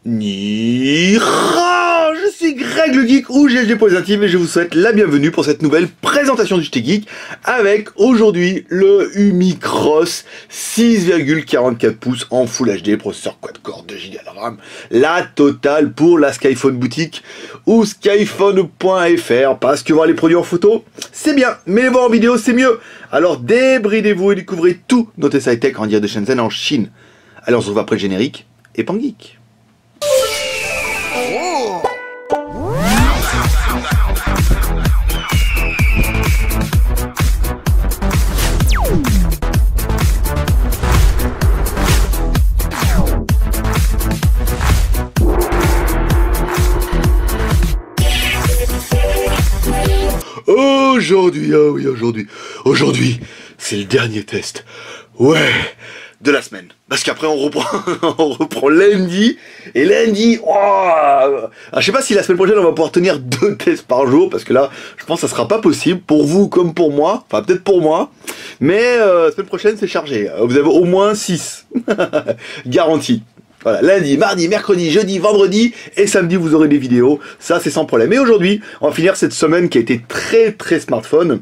Je suis Greg le Geek ou GLG pour les intimes et je vous souhaite la bienvenue pour cette nouvelle présentation du JT Geek avec aujourd'hui le Umicross 6,44 pouces en Full HD, processeur quad-core 2 Go de RAM, la totale pour la Skyphone boutique ou skyphone.fr, parce que voir les produits en photo c'est bien, mais les voir en vidéo c'est mieux. Alors débridez-vous et découvrez tout notre high-tech en direct de Shenzhen en Chine. Alors on se retrouve après le générique et Pangeek. Aujourd'hui, c'est le dernier test, de la semaine. Parce qu'après on reprend lundi, et lundi, je sais pas si la semaine prochaine on va pouvoir tenir 2 tests par jour, parce que là, je pense que ça sera pas possible, pour vous comme pour moi, enfin peut-être pour moi, mais la semaine prochaine c'est chargé, vous avez au moins 6, garanti. Voilà, lundi, mardi, mercredi, jeudi, vendredi et samedi vous aurez des vidéos, ça c'est sans problème. Et aujourd'hui, on va finir cette semaine qui a été très smartphone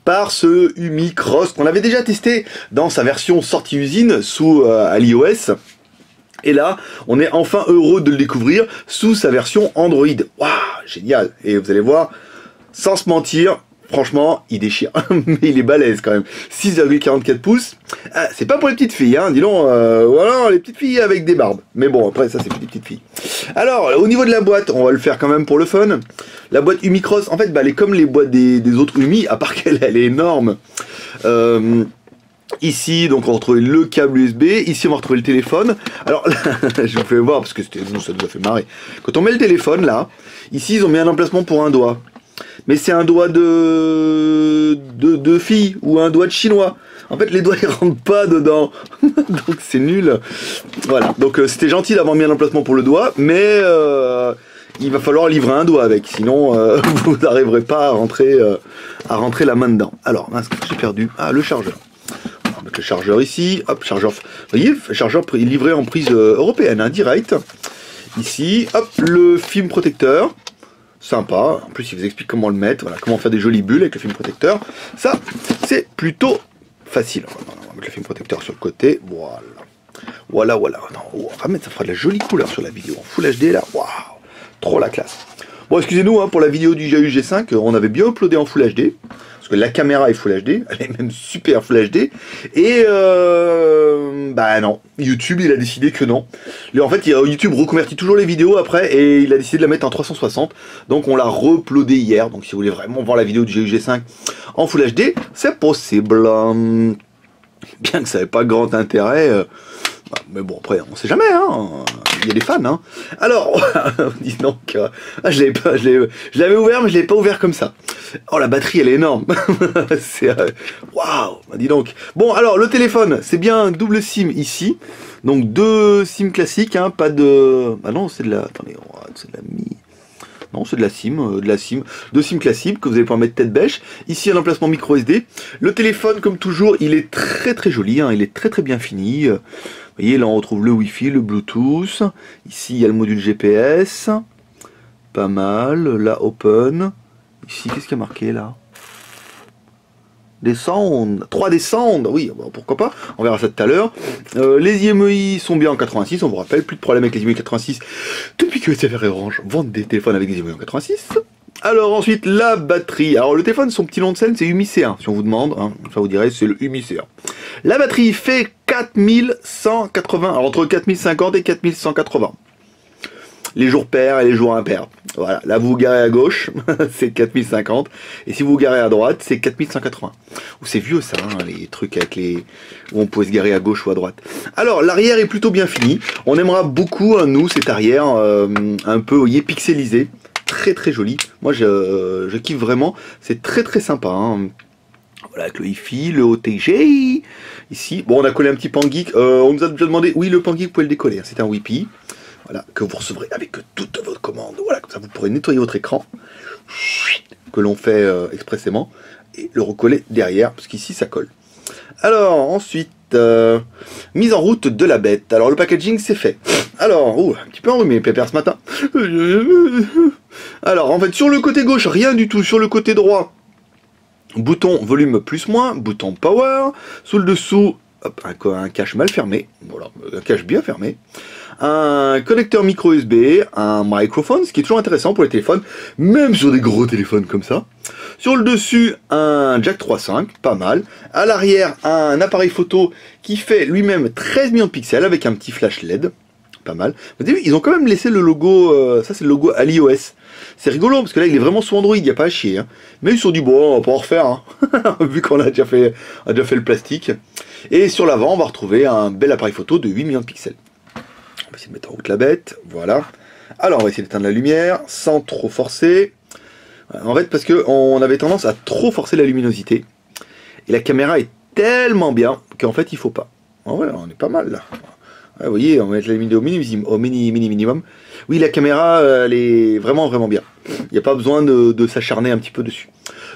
par ce Umicross qu'on avait déjà testé dans sa version sortie usine sous l'iOS. Et là, on est enfin heureux de le découvrir sous sa version Android. Waouh, génial. Et vous allez voir, sans se mentir, franchement, il déchire, mais il est balèze quand même. 6,44 pouces, c'est pas pour les petites filles, hein, dis donc, voilà, les petites filles avec des barbes. Mais bon, après, ça, c'est pour les petites filles. Alors, au niveau de la boîte, on va le faire quand même pour le fun. La boîte Umicross, en fait, elle est comme les boîtes des autres Umi, à part qu'elle est énorme. Ici, donc, on va retrouver le câble USB. Ici, on va retrouver le téléphone. Alors, là, je vous fais voir, parce que nous, ça nous a fait marrer. Quand on met le téléphone, là, ici, ils ont mis un emplacement pour un doigt. Mais c'est un doigt de fille ou un doigt de chinois. En fait, les doigts ils rentrent pas dedans, donc c'est nul. Voilà. Donc c'était gentil d'avoir mis un emplacement pour le doigt, mais il va falloir livrer un doigt avec, sinon vous n'arriverez pas à rentrer la main dedans. Alors, mince, j'ai perdu. Ah, le chargeur. On va mettre le chargeur ici. Hop, chargeur. Vous voyez, chargeur livré en prise européenne, hein, direct. Ici, hop, le film protecteur. Sympa, en plus il vous explique comment le mettre, voilà, comment faire des jolies bulles avec le film protecteur. Ça, c'est plutôt facile. On va mettre le film protecteur sur le côté, voilà. Non, on va mettre, ça fera de la jolie couleur sur la vidéo en Full HD là, waouh, trop la classe. Bon, excusez-nous, hein, pour la vidéo du JAU G5, on avait bien uploadé en Full HD, parce que la caméra est Full HD, elle est même super Full HD, et bah non, YouTube il a décidé que non. En fait, YouTube reconvertit toujours les vidéos après, et il a décidé de la mettre en 360, donc on l'a re-uploadé hier, donc si vous voulez vraiment voir la vidéo du JAU G5 en Full HD, c'est possible. Bien que ça n'avait pas grand intérêt, mais bon, après, on sait jamais, hein. Il y a des fans, hein. Alors, dis donc, je l'avais ouvert, mais je l'avais pas ouvert comme ça. Oh, la batterie, elle est énorme. C'est, waouh, dis donc. Bon, alors, le téléphone, c'est bien un double SIM ici. Donc, 2 SIM classiques, hein, pas de... Ah non, c'est de la... Attendez, c'est de la Mi... Non, c'est de la SIM, 2 SIM classiques que vous allez pouvoir mettre tête bêche. Ici, un emplacement micro SD. Le téléphone, comme toujours, il est très joli, hein, il est très bien fini. Vous voyez, là, on retrouve le Wi-Fi, le Bluetooth. Ici, il y a le module GPS. Pas mal. Là, Open. Ici, qu'est-ce qu'il y a marqué, là? Des sondes, 3D sondes, oui, bon, pourquoi pas, on verra ça tout à l'heure. Les IMEI sont bien en 86, on vous rappelle, plus de problème avec les IMEI 86 depuis que SFR et Orange vendent des téléphones avec des IMEI en 86. Alors ensuite, la batterie. Alors le téléphone, son petit nom de scène, c'est Umi C1, si on vous demande, hein, ça vous dirait, c'est le Umi C1. La batterie fait 4180, alors entre 4050 et 4180. Les jours pairs et les jours impairs. Voilà, là vous vous garez à gauche, c'est 4050, et si vous vous garez à droite, c'est 4180. C'est vieux ça, hein, les trucs avec les... où on pouvait se garer à gauche ou à droite. Alors, l'arrière est plutôt bien fini. On aimera beaucoup, hein, nous, cet arrière un peu, vous voyez, pixelisé. Très joli. Moi, je kiffe vraiment. C'est très sympa, hein. Voilà, avec le Wi-Fi, le OTG. Ici, bon, on a collé un petit Pangeek. On nous a déjà demandé, oui, le Pangeek, vous pouvez le décoller. Hein, c'est un Wi-Fi. Voilà, que vous recevrez avec toutes vos commandes. Voilà, comme ça vous pourrez nettoyer votre écran, que l'on fait expressément, et le recoller derrière, parce qu'ici ça colle. Alors, ensuite, Mise en route de la bête. Alors le packaging c'est fait. Alors, un petit peu enrhumé Pépère ce matin. Alors en fait sur le côté gauche rien du tout. Sur le côté droit, bouton volume plus moins, bouton power. Sous le dessous, hop, un cache mal fermé. Voilà, un cache bien fermé. Un connecteur micro USB, un microphone, ce qui est toujours intéressant pour les téléphones, même sur des gros téléphones comme ça. Sur le dessus, un jack 3.5, pas mal. À l'arrière, un appareil photo qui fait lui-même 13 millions de pixels avec un petit flash LED, pas mal. Vous avez vu, ils ont quand même laissé le logo, ça c'est le logo AliOS. C'est rigolo parce que là il est vraiment sous Android, il n'y a pas à chier. Hein. Mais ils se sont dit bon, on va pas en refaire, hein. Vu qu'on a déjà fait le plastique. Et sur l'avant, on va retrouver un bel appareil photo de 8 millions de pixels. On va essayer de mettre en route la bête, voilà. Alors on va essayer d'éteindre la lumière sans trop forcer. En fait parce qu'on avait tendance à trop forcer la luminosité. Et la caméra est tellement bien qu'en fait il faut pas. En vrai on est pas mal là. Ouais, vous voyez, on va mettre la luminosité au minimum. Oui, la caméra elle est vraiment bien. Il n'y a pas besoin de s'acharner un petit peu dessus.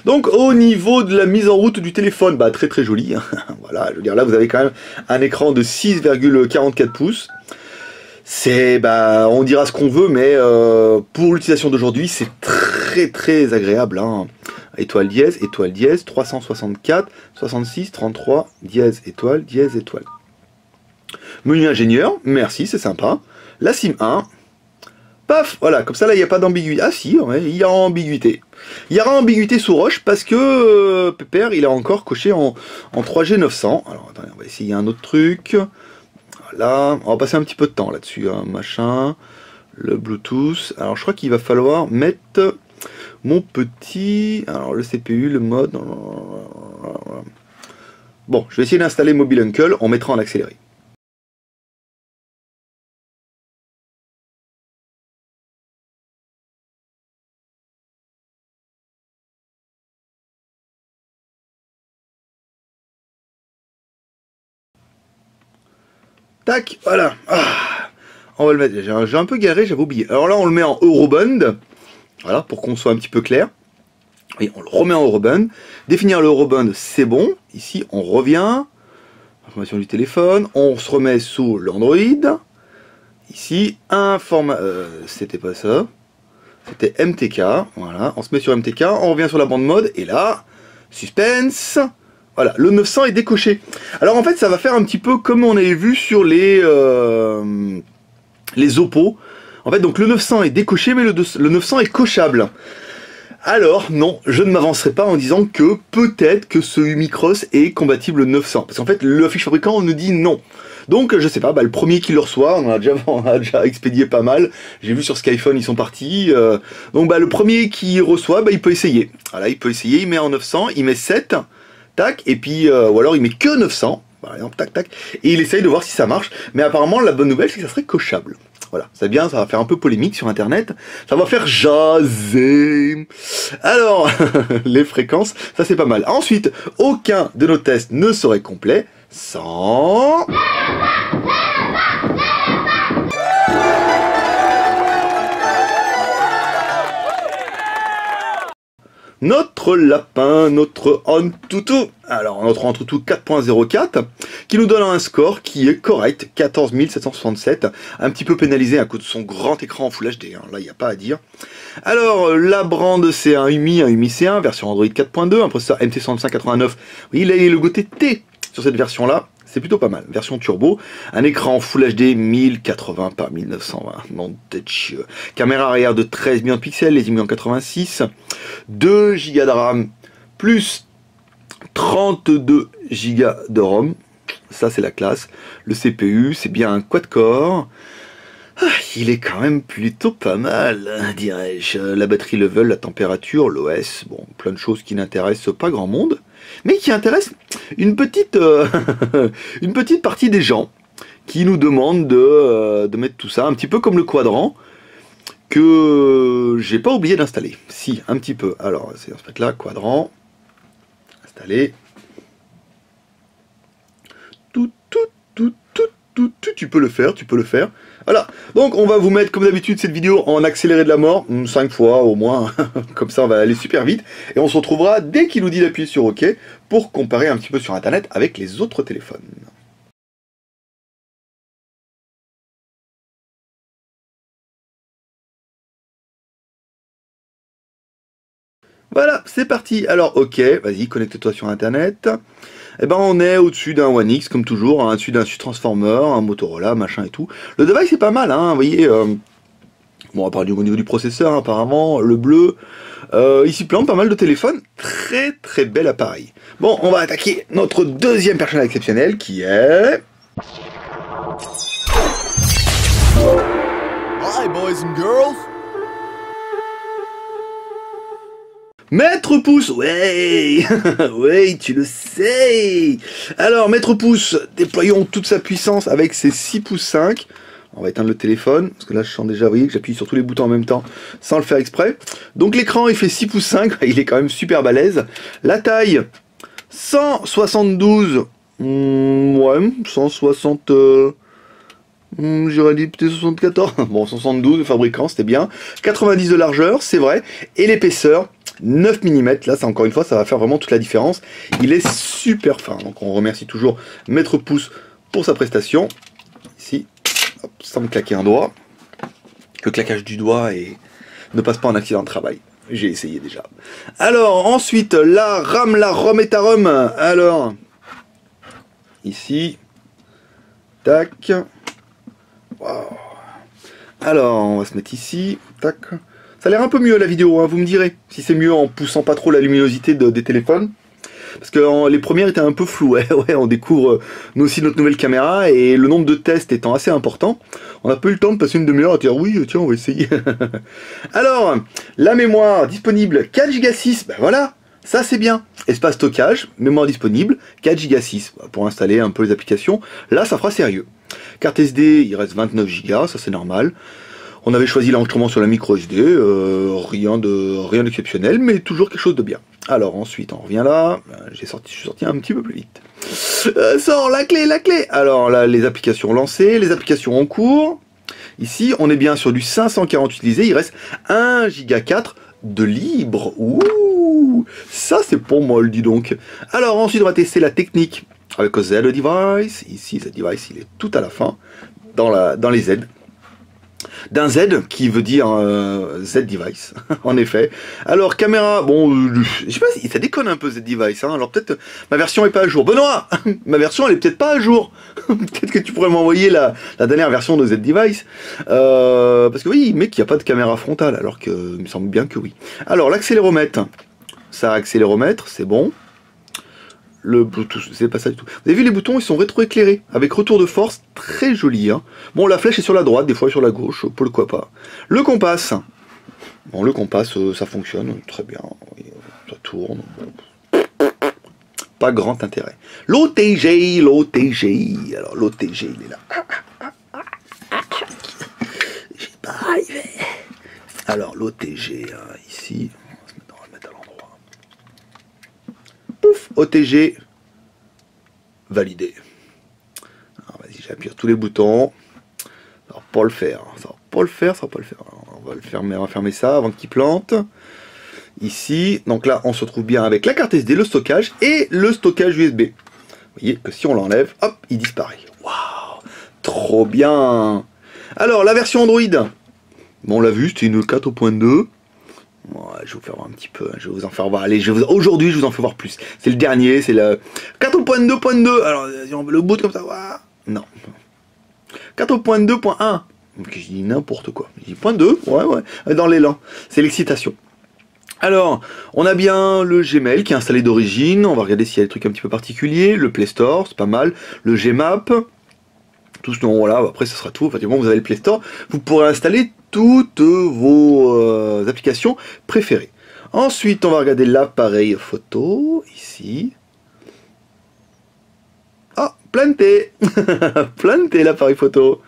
Donc au niveau de la mise en route du téléphone, bah très joli. Hein. Voilà, je veux dire là vous avez quand même un écran de 6,44 pouces. C'est, on dira ce qu'on veut, mais pour l'utilisation d'aujourd'hui, c'est très agréable. Hein. Étoile dièse, 364, 66, 33, dièse, étoile. Menu ingénieur, merci, c'est sympa. La SIM 1, paf, voilà, comme ça là, il n'y a pas d'ambiguïté. Ah si, ouais, il y a ambiguïté. Il y aura ambiguïté sous roche parce que Pépère, il a encore coché en 3G 900. Alors attendez, on va essayer un autre truc. Là, on va passer un petit peu de temps là-dessus, hein, machin, le Bluetooth. Alors je crois qu'il va falloir mettre mon petit, alors le CPU, le mode. Bon, je vais essayer d'installer Mobile Uncle, on mettra en accéléré. Tac, voilà. On va le mettre. J'ai un peu galéré, j'avais oublié. Alors là, on le met en Eurobund. Voilà, pour qu'on soit un petit peu clair. Et on le remet en Eurobund. Définir le Eurobund, c'est bon. Ici, on revient. Information du téléphone. On se remet sous l'Android. Ici, un format. C'était pas ça. C'était MTK. Voilà, on se met sur MTK. On revient sur la bande mode. Et là, suspense. Voilà, le 900 est décoché. Alors en fait, ça va faire un petit peu comme on avait vu sur les Oppo. En fait, donc le 900 est décoché, mais le 900 est cochable. Alors, non, je ne m'avancerai pas en disant que peut-être que ce Umicross est compatible 900. Parce qu'en fait, le fiche fabricant nous dit non. Donc, je sais pas, le premier qui le reçoit, on a déjà expédié pas mal. J'ai vu sur Skyphone, ils sont partis. Donc, le premier qui reçoit, il peut essayer. Voilà, il peut essayer, il met en 900, il met 7. Tac, et puis, ou alors il met que 900, par exemple, tac, et il essaye de voir si ça marche, mais apparemment la bonne nouvelle c'est que ça serait cochable. Voilà, c'est bien, ça va faire un peu polémique sur internet, ça va faire jaser. Alors, les fréquences, ça c'est pas mal. Ensuite, aucun de nos tests ne serait complet sans... notre lapin, notre Antutu. Alors, notre Antutu 4.04, qui nous donne un score qui est correct, 14 767, un petit peu pénalisé à cause de son grand écran en Full HD, hein. Là, il n'y a pas à dire. Alors, la brand, c'est un UMI C1, version Android 4.2, un processeur MT6589. Oui, il a le logo T sur cette version-là. C'est plutôt pas mal. Version turbo, un écran Full HD 1080 par 1920. Nom de Dieu. Caméra arrière de 13 millions de pixels, les images en 86. 2 Go de RAM plus 32 Go de ROM. Ça, c'est la classe. Le CPU, c'est bien un quad-core. Il est quand même plutôt pas mal, dirais-je. La batterie level, la température, l'OS, bon, plein de choses qui n'intéressent pas grand monde, mais qui intéressent une petite, une petite partie des gens qui nous demandent de mettre tout ça, un petit peu comme le quadrant, que j'ai pas oublié d'installer. Si, un petit peu. Alors, c'est en fait là, quadrant, installer. Tu peux le faire, tu peux le faire. Voilà, donc on va vous mettre comme d'habitude cette vidéo en accéléré de la mort, 5 fois au moins, comme ça on va aller super vite, et on se retrouvera dès qu'il nous dit d'appuyer sur OK pour comparer un petit peu sur internet avec les autres téléphones. Voilà, c'est parti. Alors, ok, vas-y, connecte-toi sur Internet. Eh ben, on est au-dessus d'un One X, comme toujours, hein, au-dessus d'un Transformer, un Motorola, machin et tout. Le device, c'est pas mal, hein, vous voyez. Bon, à part au niveau du processeur, hein, apparemment, le bleu. Ici, plante pas mal de téléphones. Très, très bel appareil. Bon, on va attaquer notre deuxième personnage exceptionnel, qui est... Hi, boys and girls. Maître Pouce, ouais, oui, tu le sais. Alors, Maître Pouce, déployons toute sa puissance avec ses 6 pouces 5. On va éteindre le téléphone, parce que là, je sens déjà, vous voyez, que j'appuie sur tous les boutons en même temps, sans le faire exprès. Donc, l'écran, il fait 6 pouces 5, il est quand même super balèze. La taille, 172, ouais, 160... j'aurais dit peut-être 74, bon 72 de fabricant, c'était bien, 90 de largeur, c'est vrai, et l'épaisseur, 9 mm, là c'est encore une fois, ça va faire vraiment toute la différence, il est super fin, donc on remercie toujours Maître Pouce pour sa prestation, ici, hop, sans me claquer un doigt, le claquage du doigt ne passe pas en accident de travail, j'ai essayé déjà. Alors ensuite, la RAM, la ROM est à ROM, alors, ici, tac, wow. Alors, on va se mettre ici, tac. Ça a l'air un peu mieux la vidéo, hein, vous me direz, si c'est mieux en poussant pas trop la luminosité des téléphones. Parce que les premières étaient un peu floues, ouais, on découvre nous aussi notre nouvelle caméra, et le nombre de tests étant assez important, on n'a pas eu le temps de passer une demi-heure à dire oui, tiens, on va essayer. Alors, la mémoire disponible 4 Go 6, ben voilà, ça c'est bien. Espace stockage, mémoire disponible, 4 Go 6, pour installer un peu les applications, là ça fera sérieux. Carte SD, il reste 29 Go, ça c'est normal. On avait choisi l'enregistrement sur la micro SD, rien d'exceptionnel, mais toujours quelque chose de bien. Alors ensuite, on revient là, je suis sorti un petit peu plus vite. Sors la clé. Alors là, les applications lancées, les applications en cours. Ici, on est bien sur du 540 utilisé, il reste 1 Go 4 de libre. Ouh, ça c'est pour moi, le dis donc. Alors ensuite, on va tester la technique avec Z device. Ici, Z device, il est tout à la fin, dans les Z. D'un Z qui veut dire Z device, en effet. Alors caméra, bon, je sais pas si ça déconne un peu Z device, hein. Alors peut-être ma version est pas à jour. Benoît, ma version elle est peut-être pas à jour. Peut-être que tu pourrais m'envoyer la dernière version de Z device, parce que oui, mais qu'il n'y a pas de caméra frontale, alors que il me semble bien que oui. Alors l'accéléromètre, ça accéléromètre, c'est bon. Le Bluetooth, c'est pas ça du tout. Vous avez vu les boutons, ils sont rétro-éclairés, avec retour de force, très joli, hein. Bon, la flèche est sur la droite, des fois sur la gauche, pourquoi pas. Le compas. Bon, le compas, ça fonctionne, très bien, ça tourne. Pas grand intérêt. L'OTG, alors l'OTG, il est là. J'ai pas arrivé. Alors, l'OTG, ici, on va le mettre à l'endroit. Pouf, OTG, validé. Alors vas-y, j'appuie sur tous les boutons. Ça va pas le faire, ça va pas le faire. Alors, on va fermer ça avant qu'il plante. Ici, donc là, on se retrouve bien avec la carte SD, le stockage et le stockage USB. Vous voyez que si on l'enlève, hop, il disparaît. Waouh, trop bien. Alors, la version Android. Bon, on l'a vu, c'était une 4.2. Ouais, je vais vous faire voir un petit peu, je vais vous en faire voir. Allez, aujourd'hui, je vous en fais voir plus. C'est le dernier, c'est le 4.2.2. Alors, si on veut le boot comme ça, non. 4.2.1. Donc, je dis n'importe quoi. Je dis .2, ouais, dans l'élan. C'est l'excitation. Alors, on a bien le Gmail qui est installé d'origine. On va regarder s'il y a des trucs un petit peu particuliers. Le Play Store, c'est pas mal. Le Gmap. Tout ce nom, voilà, après ce sera tout. Effectivement, vous avez le Play Store. Vous pourrez installer toutes vos applications préférées. Ensuite, on va regarder l'appareil photo, ici. Ah, planté. Planté l'appareil photo.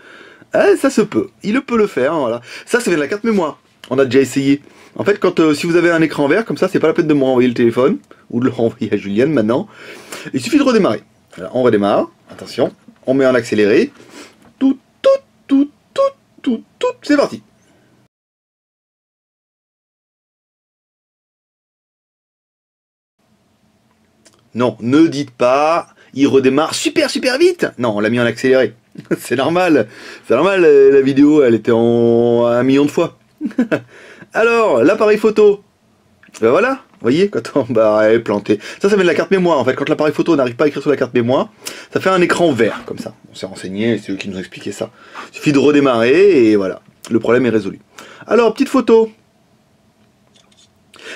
Ah, ça se peut. Il peut le faire, voilà. Ça vient de la carte mémoire. On a déjà essayé. En fait, si vous avez un écran vert, comme ça, c'est pas la peine de me renvoyer le téléphone, ou de le renvoyer à Julienne maintenant. Il suffit de redémarrer. Alors, on redémarre. Attention. On met en accéléré. Tout, c'est parti. Non, ne dites pas, il redémarre super vite. Non, on l'a mis en accéléré. C'est normal. C'est normal, la vidéo, elle était en 1 million de fois. Alors, l'appareil photo. Ben voilà, voyez, quand on, bah, elle est plantée. Ça met de la carte mémoire, en fait. Quand l'appareil photo n'arrive pas à écrire sur la carte mémoire, ça fait un écran vert, comme ça. On s'est renseigné, c'est eux qui nous ont expliqué ça. Il suffit de redémarrer, et voilà. Le problème est résolu. Alors, petite photo.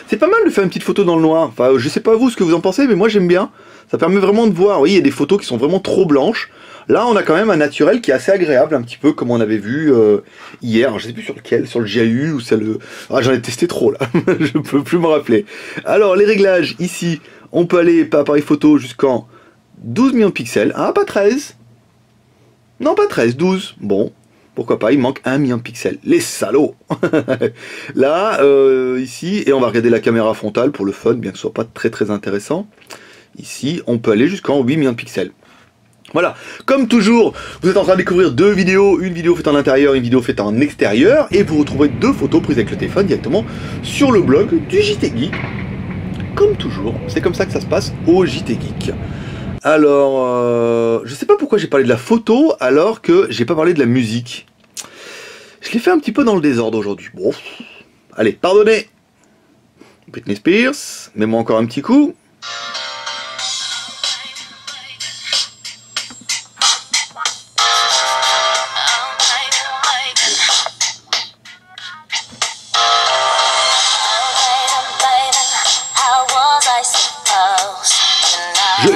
C'est pas mal de faire une petite photo dans le noir. Enfin, je sais pas vous ce que vous en pensez, mais moi j'aime bien. Ça permet vraiment de voir. Oui, il y a des photos qui sont vraiment trop blanches. Là, on a quand même un naturel qui est assez agréable, un petit peu comme on avait vu hier. Alors, je sais plus sur lequel, sur le GAU ou celle. Ah, j'en ai testé trop là. Je peux plus me rappeler. Alors, les réglages ici, on peut aller par appareil photo jusqu'en 12 millions de pixels. Ah, pas 13. Non, pas 13, 12. Bon. Pourquoi pas, il manque 1 million de pixels. Les salauds. Là, ici, et on va regarder la caméra frontale pour le fun, bien que ce soit pas très très intéressant. Ici, on peut aller jusqu'en 8 millions de pixels. Voilà, comme toujours, vous êtes en train de découvrir deux vidéos, une vidéo faite en intérieur, une vidéo faite en extérieur, et vous retrouverez deux photos prises avec le téléphone directement sur le blog du JT Geek. Comme toujours, c'est comme ça que ça se passe au JT Geek. Alors, je sais pas pourquoi j'ai parlé de la photo alors que j'ai pas parlé de la musique. Je l'ai fait un petit peu dans le désordre aujourd'hui. Bon, allez, pardonnez. Britney Spears, mets-moi encore un petit coup.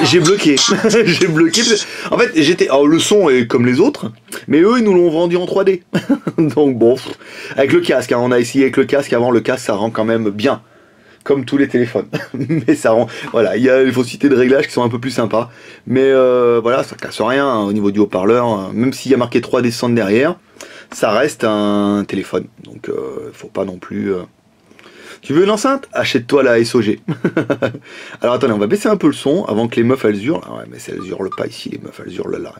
J'ai bloqué, j'ai bloqué. En fait, j'étais. Alors, le son est comme les autres, mais eux, ils nous l'ont vendu en 3D. Donc, bon, avec le casque, hein, on a essayé avec le casque. Avant, le casque, ça rend quand même bien, comme tous les téléphones. Mais ça rend. Voilà, il y a les possibilités de réglage qui sont un peu plus sympas. Mais voilà, ça casse rien hein, au niveau du haut-parleur. Hein, même s'il y a marqué 3D Sound derrière, ça reste un téléphone. Donc, faut pas non plus. Tu veux une enceinte? Achète-toi la SOG. Alors attendez, on va baisser un peu le son avant que les meufs elles hurlent. Ah ouais, mais elles hurlent pas ici, les meufs elles hurlent là.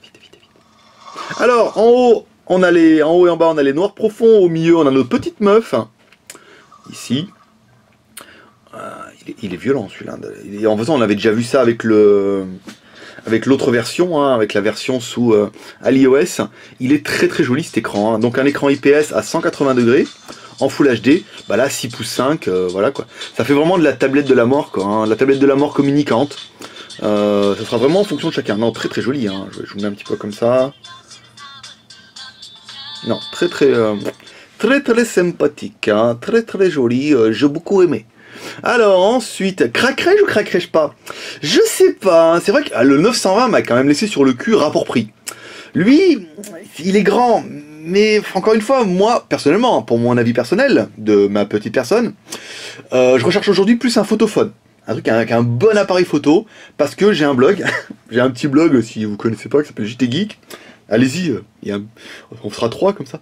Vite, vite, vite. Alors, en haut et en bas, on a les noirs profonds. Au milieu, on a notre petite meuf. Ici. Il est violent celui-là. En faisant, on avait déjà vu ça avec l'autre version, hein, avec la version sous iOS. Il est très très joli cet écran. Hein. Donc un écran IPS à 180 degrés. En Full HD, bah là 6 pouces 5, voilà quoi. Ça fait vraiment de la tablette de la mort quoi, hein, la tablette de la mort communicante. Ça sera vraiment en fonction de chacun. Non, très très joli, hein. Je vous mets un petit peu comme ça. Non, très très sympathique, hein. Très très joli, j'ai beaucoup aimé. Alors ensuite, craquerai-je ou craquerai-je pas? Je sais pas, hein. C'est vrai que le 920 m'a quand même laissé sur le cul rapport prix. Lui, il est grand. Mais encore une fois, moi, personnellement, pour mon avis personnel, de ma petite personne, je recherche aujourd'hui plus un photophone. Un truc avec un bon appareil photo, parce que j'ai un blog, j'ai un petit blog, si vous connaissez pas, qui s'appelle JT Geek. Allez-y, on sera 3 comme ça.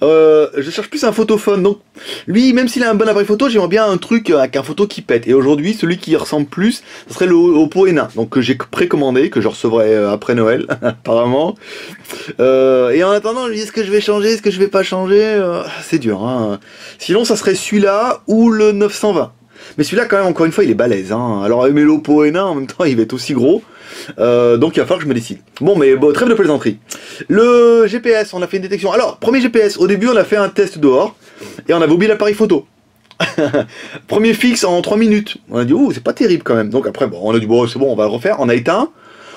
Je cherche plus un photophone, donc lui, même s'il a un bon appareil photo, j'aimerais bien un truc avec un photo qui pète. Et aujourd'hui, celui qui ressemble plus, ce serait le Oppo Enna, donc que j'ai précommandé, que je recevrai après Noël, apparemment. Et en attendant, je me dis, est-ce que je vais changer, est-ce que je vais pas changer c'est dur, hein. Sinon, ça serait celui-là ou le 920. Mais celui-là, quand même, encore une fois, il est balèze, hein. Alors, mais l'Oppo Enna, en même temps, il va être aussi gros. Donc il va falloir que je me décide. Bon, mais bon, trêve de plaisanterie. Le GPS, on a fait une détection. Alors, premier GPS, au début on a fait un test dehors et on avait oublié l'appareil photo. Premier fixe en 3 minutes. On a dit, ouh, c'est pas terrible quand même. Donc après, bon, on a dit, bon, c'est bon, on va le refaire. On a éteint,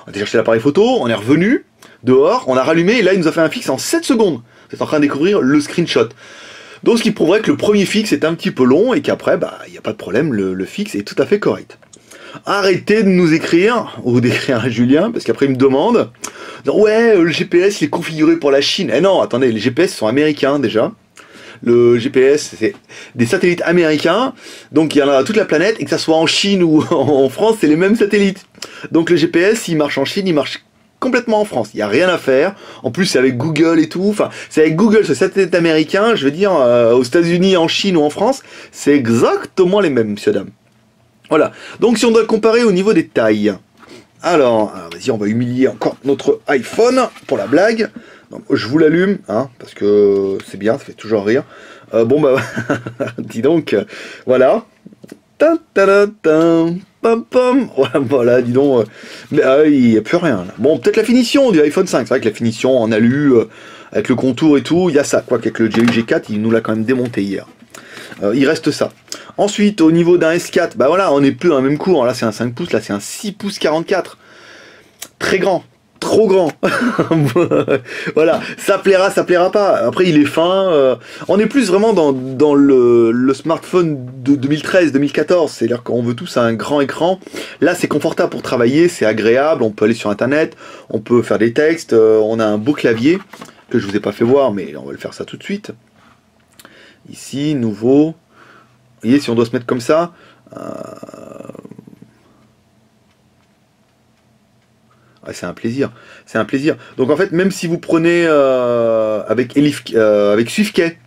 on a été chercher l'appareil photo, on est revenu dehors, on a rallumé et là il nous a fait un fixe en 7 secondes. Vous êtes en train de découvrir le screenshot. Donc ce qui prouverait que le premier fixe est un petit peu long et qu'après, bah, il n'y a pas de problème, le fixe est tout à fait correct. Arrêtez de nous écrire, ou d'écrire à Julien, parce qu'après il me demande, ouais, le GPS il est configuré pour la Chine. Eh non, attendez, les GPS sont américains déjà. Le GPS, c'est des satellites américains, donc il y en a toute la planète, et que ça soit en Chine ou en France, c'est les mêmes satellites. Donc le GPS, s'il marche en Chine, il marche complètement en France. Il n'y a rien à faire. En plus, c'est avec Google et tout. Enfin, c'est avec Google, ce satellite américain, je veux dire, aux États-Unis, en Chine ou en France, c'est exactement les mêmes, monsieur, dame. Voilà, donc si on doit comparer au niveau des tailles, alors vas-y, on va humilier encore notre iPhone pour la blague. Donc, je vous l'allume, hein, parce que c'est bien, ça fait toujours rire. Bon bah, dis donc, voilà. Voilà, dis donc, mais il n'y a plus rien là. Bon, peut-être la finition du iPhone 5, c'est vrai que la finition en alu, avec le contour et tout, il y a ça, quoi qu'avec le GU G4, il nous l'a quand même démonté hier. Il reste ça. Ensuite, au niveau d'un S4, bah voilà, on n'est plus dans le même cours. Là, c'est un 5 pouces, là, c'est un 6 pouces 44. Très grand. Trop grand. Voilà, ça plaira pas. Après, il est fin. On est plus vraiment dans le smartphone de 2013-2014. C'est-à-dire qu'on veut tous un grand écran. Là, c'est confortable pour travailler, c'est agréable. On peut aller sur Internet, on peut faire des textes. On a un beau clavier que je vous ai pas fait voir, mais on va le faire ça tout de suite. Ici, nouveau. Vous voyez, si on doit se mettre comme ça... Ah, c'est un plaisir, c'est un plaisir. Donc en fait, même si vous prenez avec SwiftKey,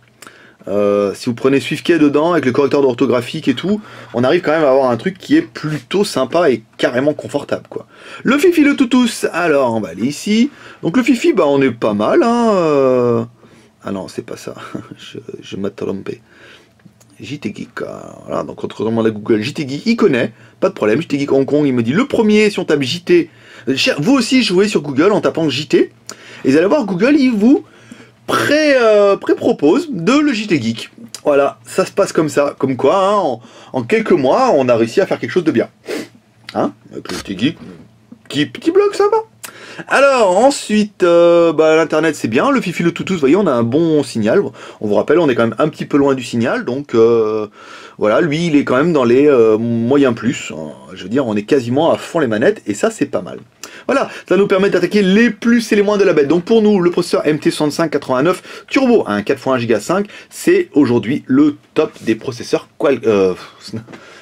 si vous prenez SwiftKey dedans, avec le correcteur d'orthographique et tout, on arrive quand même à avoir un truc qui est plutôt sympa et carrément confortable, quoi. Le Fifi le Toutous, alors on va aller ici. Donc le Fifi, bah on est pas mal, hein. Ah non, c'est pas ça, je m'ai trompé. JT Geek, voilà, donc quand on demande à Google, JT Geek, il connaît, pas de problème, JT Geek Hong Kong, il me dit le premier, si on tape JT, vous aussi jouez sur Google en tapant JT, et vous allez voir, Google, il vous pré-propose de le JT Geek. Voilà, ça se passe comme ça, comme quoi, hein, en quelques mois, on a réussi à faire quelque chose de bien. Hein, avec le JT Geek, petit blog, ça va. Alors ensuite, l'internet c'est bien, le Fifi le Toutous, vous voyez, on a un bon signal. On vous rappelle, on est quand même un petit peu loin du signal, donc voilà, lui il est quand même dans les moyens plus. Je veux dire, on est quasiment à fond les manettes, et ça c'est pas mal. Voilà, ça nous permet d'attaquer les plus et les moins de la bête. Donc pour nous, le processeur MT6589 Turbo, un 4x1 Go 5, c'est aujourd'hui le top des processeurs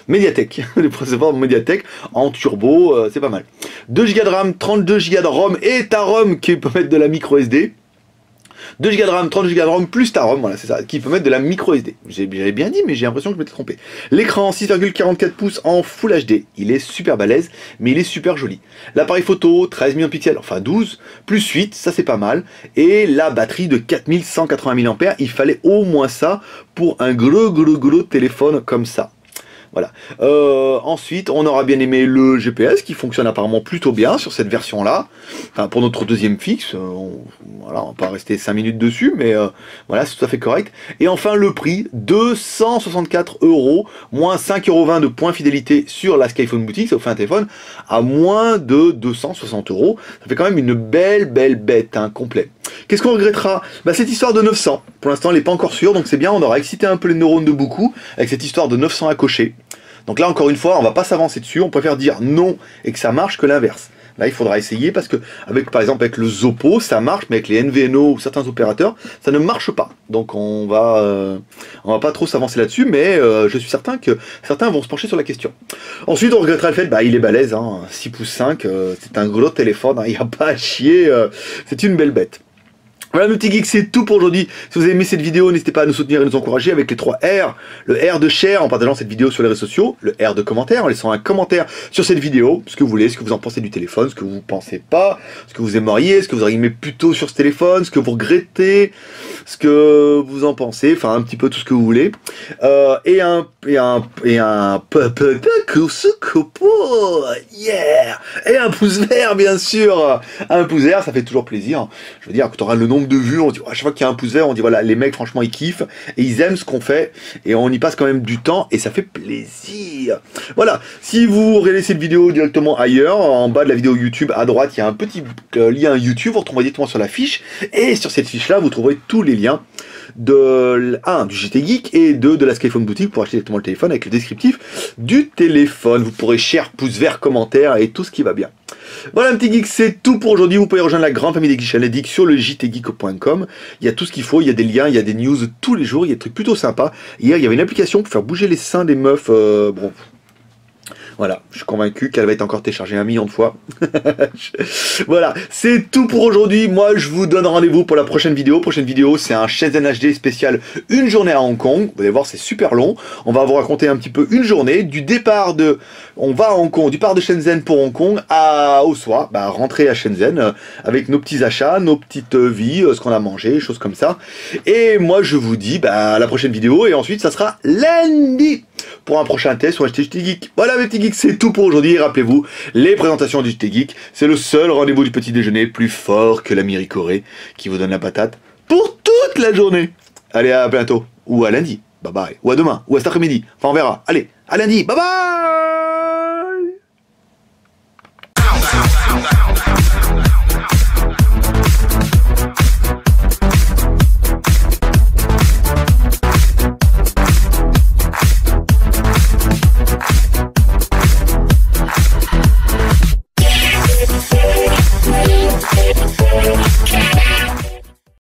Mediatek, les processeurs Mediatek en turbo, c'est pas mal. 2 Go de RAM, 32 Go de ROM et ta ROM qui peut mettre de la micro SD. 2 Go de RAM, 32 Go de ROM plus ta ROM, voilà, c'est ça, qui peut mettre de la micro SD. J'avais bien dit, mais j'ai l'impression que je m'étais trompé. L'écran 6,44 pouces en Full HD, il est super balèze, mais il est super joli. L'appareil photo, 13 millions de pixels, enfin 12, plus 8, ça c'est pas mal. Et la batterie de 4180 mAh, il fallait au moins ça pour un gros téléphone comme ça. Voilà. Ensuite, on aura bien aimé le GPS qui fonctionne apparemment plutôt bien sur cette version-là. Enfin, pour notre deuxième fixe, voilà, on va pas rester 5 minutes dessus, mais voilà, c'est tout à fait correct. Et enfin, le prix, 264 €, moins 5,20 € de points fidélité sur la Skyphone boutique, ça vous fait un téléphone à moins de 260 €. Ça fait quand même une belle bête, hein, complet. Qu'est-ce qu'on regrettera? Bah, cette histoire de 900. Pour l'instant, elle n'est pas encore sûre, donc c'est bien, on aura excité un peu les neurones de beaucoup avec cette histoire de 900 à cocher. Donc là, encore une fois, on va pas s'avancer dessus, on préfère dire non et que ça marche que l'inverse. Là, il faudra essayer parce que, par exemple, avec le Zoppo, ça marche, mais avec les NVNO ou certains opérateurs, ça ne marche pas. Donc on va pas trop s'avancer là-dessus, mais je suis certain que certains vont se pencher sur la question. Ensuite, on regrettera le fait, bah, il est balèze, hein, 6 pouces 5, c'est un gros téléphone, hein, il n'y a pas à chier, c'est une belle bête. Voilà, mes petits geeks, c'est tout pour aujourd'hui. Si vous avez aimé cette vidéo, n'hésitez pas à nous soutenir et nous encourager avec les 3 R. Le R de share en partageant cette vidéo sur les réseaux sociaux. Le R de commentaire en laissant un commentaire sur cette vidéo. Ce que vous voulez, ce que vous en pensez du téléphone, ce que vous pensez pas, ce que vous aimeriez, ce que vous auriez aimé plutôt sur ce téléphone, ce que vous regrettez, ce que vous en pensez, enfin un petit peu tout ce que vous voulez. Et un pouce vert, bien sûr. Un pouce vert, ça fait toujours plaisir. Je veux dire, quand on aura le nombre de vues, on dit, à chaque fois qu'il y a un pouce vert, on dit voilà, les mecs franchement ils kiffent et ils aiment ce qu'on fait et on y passe quand même du temps et ça fait plaisir. Voilà, si vous regardez cette vidéo directement ailleurs, en bas de la vidéo YouTube à droite, il y a un petit lien YouTube, vous retrouverez directement sur la fiche et sur cette fiche là vous trouverez tous les liens de du JT Geek et de la Skyphone boutique pour acheter directement le téléphone avec le descriptif du téléphone. Vous pourrez share, pouce vert, commentaire et tout ce qui va bien. Voilà, un petit geek, c'est tout pour aujourd'hui. Vous pouvez rejoindre la grande famille des geeks Geeks sur le jtgeek.com. Il y a tout ce qu'il faut, il y a des liens, il y a des news tous les jours, il y a des trucs plutôt sympas. Hier, il y avait une application pour faire bouger les seins des meufs. Bon, voilà, je suis convaincu qu'elle va être encore téléchargée 1 million de fois. Voilà, c'est tout pour aujourd'hui. Moi, je vous donne rendez-vous pour la prochaine vidéo. Prochaine vidéo, c'est un Shenzhen HD spécial une journée à Hong Kong. Vous allez voir, c'est super long. On va vous raconter un petit peu une journée du départ de... On va à Hong Kong, du départ de Shenzhen pour Hong Kong au soir, rentrer à Shenzhen avec nos petits achats, nos petites vies, ce qu'on a mangé, choses comme ça. Et moi, je vous dis à la prochaine vidéo et ensuite, ça sera lundi pour un prochain test sur JT Geek. Voilà, mes petits geeks, c'est tout pour aujourd'hui. Rappelez-vous, les présentations du JT Geek, c'est le seul rendez-vous du petit déjeuner plus fort que la Miricorée qui vous donne la patate pour toute la journée. Allez, à bientôt, ou à lundi. bye bye. Ou à demain, ou à cet après-midi. Enfin, on verra. Allez, à lundi, bye bye.